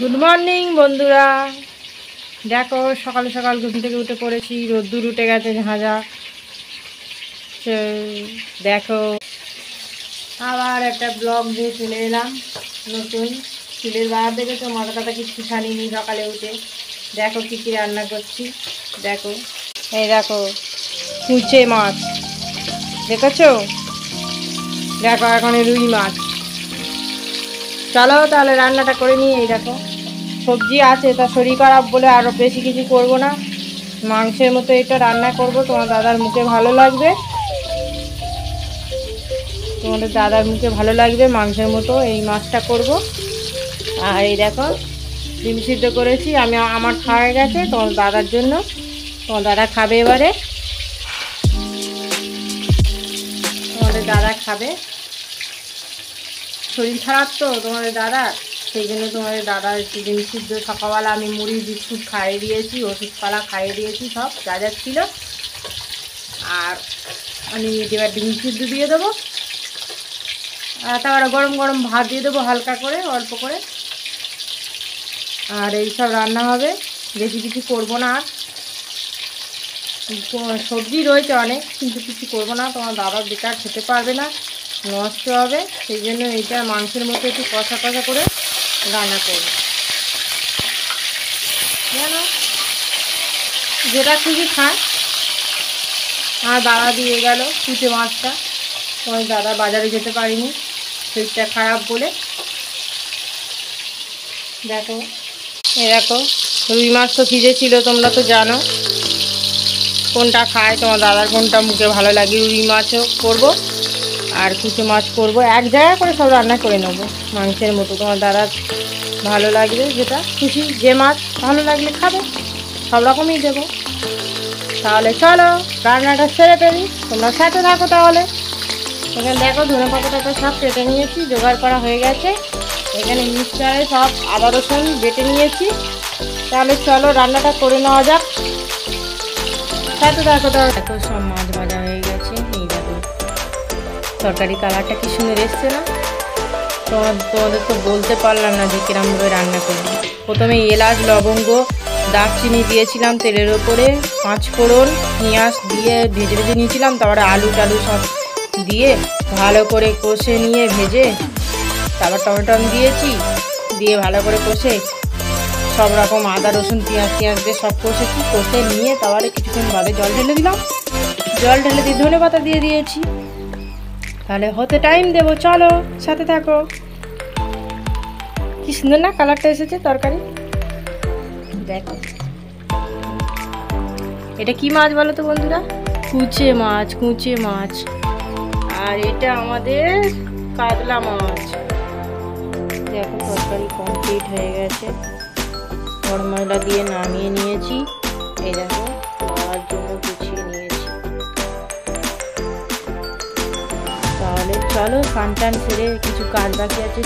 Good morning বন্ধুরা। দেখো সকাল সকাল ঘুম থেকে উঠে পড়েছি, রোদ্দুর উঠে গেছে ঝাঁঝা। দেখো আবার একটা ব্লগ দিয়ে চলে এলাম নতুন। চুলের বাহার দেখেছো, মাথা টাথা কিছু ছাড়িনি সকালে উঠে। দেখো কী কী রান্না করছি। দেখো এই দেখো কুচে মাছ দেখেছো, দেখো এখন রুই মাছ। চলো তাহলে রান্নাটা করে নিই। এই দেখো সবজি আছে, তা শরীর খারাপ বলে আরও বেশি কিছু করব না, মাংসের মতো এটা রান্না করব। তোমার দাদার মুখে ভালো লাগবে, তোমাদের দাদার মুখে ভালো লাগবে মাংসের মতো এই মাছটা করব। আর এই দেখো ডিম সিদ্ধ করেছি আমি, আমার খাওয়া হয়ে গেছে, তোমার দাদার জন্য। তোমার দাদা খাবে এবারে, তোমাদের দাদা খাবে। শরীর খারাপ তো তোমাদের দাদা, সেই জন্য তোমাদের দাদা একটু ডিম সিদ্ধ, সকালবেলা আমি মুড়ি বিস্কুট খাইয়ে দিয়েছি, ওষুধপালা খাইয়ে দিয়েছি, সব যা যা ছিল। আর আমি এবার ডিম সিদ্ধ দিয়ে দেবো, আর তারপরে গরম গরম ভাত দিয়ে দেবো হালকা করে, অল্প করে। আর এই সব রান্না হবে, বেশি কিছু করবো না। আর সবজি রয়েছে অনেক, কিন্তু কিছু করবো না, তোমার দাদা বেকার খেতে পারবে না, নষ্ট হবে। সেই জন্য এইটা মাংসের মতো একটু কষা কষা করে রান্না করবো। জানো যেটা খুশি খায়। আর দাদা দিয়ে গেল কুচে মাছটা, তোমার দাদা বাজারে যেতে পারিনি শরীরটা খারাপ বলে। দেখো এ দেখো রুই মাছ তো ভিজে ছিল, তোমরা তো জানো কোনটা খায়, তোমার দাদার কোনটা মুখে ভালো লাগে। রুই মাছও করবো আর কুচো মাছ করব, এক জায়গা করে সব রান্না করে নেবো মাংসের মতো। তোমার দাদার ভালো লাগবে যেটা খুশি, যে মাছ ভালো লাগলে খাবে, সব রকমই দেবো। তাহলে চলো রান্নাটা সেরে ফেলি, তোমরা সাথে থাকো তাহলে। এখানে দেখো ধনে পাতাটা সব কেটে নিয়েছি, জোগাড় করা হয়ে গেছে। এখানে মিক্সচারে সব আদা রসুন বেটে নিয়েছি। তাহলে চলো রান্নাটা করে নেওয়া যাক, সাথে থাকো তাহলে। দেখো সব মাছ ভাজা হয়ে গেছে, এই দেখো তরকারি কালারটা কি সুন্দর এসছে না। তোমাদের তো বলতে পারলাম না যে কিরমভাবে রান্না করবো। প্রথমে এলাচ লবঙ্গ দারচিনি দিয়েছিলাম তেলের ওপরে, 5 ফোড়ন পেঁয়াজ দিয়ে ভেজে ভেজে নিয়েছিলাম। তারপরে আলু টালু সব দিয়ে ভালো করে কষে নিয়ে ভেজে, তারপর টমেটো দিয়েছি, দিয়ে ভালো করে কষে সব রকম আদা রসুন পেঁয়াজ দিয়ে সব কষেছি। কষে নিয়ে তারপরে কিছুক্ষণ বাদে জল ঢেলে দিলাম, জল ঢেলে দিয়ে ধনে পাতা দিয়ে দিয়েছি। তাহলে হতে টাইম দেবো, চলো সাথে থাকো। কি সুন্দর না কালারটা এসেছে তরকারি। দেখো এটা কি মাছ বলো তো বন্ধুরা? কুচে মাছ, কুচে মাছ। আর এটা আমাদের কাতলা মাছ। দেখো তরকারি কমপ্লিট হয়ে গেছে, গরম মশলা দিয়ে নামিয়ে নিয়েছি। এই দেখো খাওয়ার জন্য গুছিয়ে নিয়েছি। তাহলে চলো স্নান টান সেরে, কিছু কাজ বাকি আছে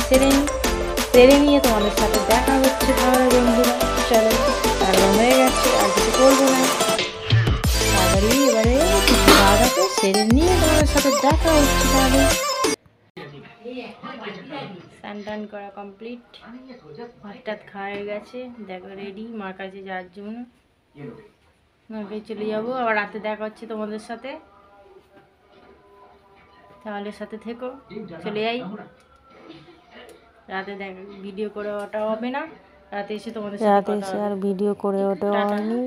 সেরে নিয়ে তোমাদের সাথে দেখা হচ্ছে। তাহলে বন্ধুরা চলো, রান্না হয়ে গেছে, আর কিছু করবো না, তাড়াতাড়ি এবারে কিছু কাজ আছে সেরে নিয়ে তোমাদের সাথে দেখা হচ্ছে। তাহলে স্নান টান করা কমপ্লিট, ভাত টাত খাওয়া হয়ে গেছে। দেখো রেডি মার কাছে যাওয়ার জন্য, মার কাছে চলে যাবো। আবার রাতে দেখা হচ্ছে তোমাদের সাথে, তাহলে সাথে থেকো। চলে যাই, রাতে দেখ ভিডিও করে ওটা হবে না, রাতে এসে তোমাদের সাথে আর ভিডিও করে ওটা হয়নি।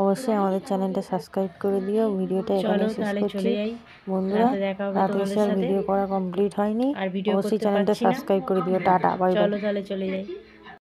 অবশ্যই আমাদের চ্যানেলটা সাবস্ক্রাইব করে দিও। ভিডিওটা এখানে শেষ করছি বন্ধুরা, রাতে এসে আর ভিডিও করা কমপ্লিট হয়নি। অবশ্যই চ্যানেলটা সাবস্ক্রাইব করে দিও। Tata, bye bye. চলো তাহলে চলে যাই।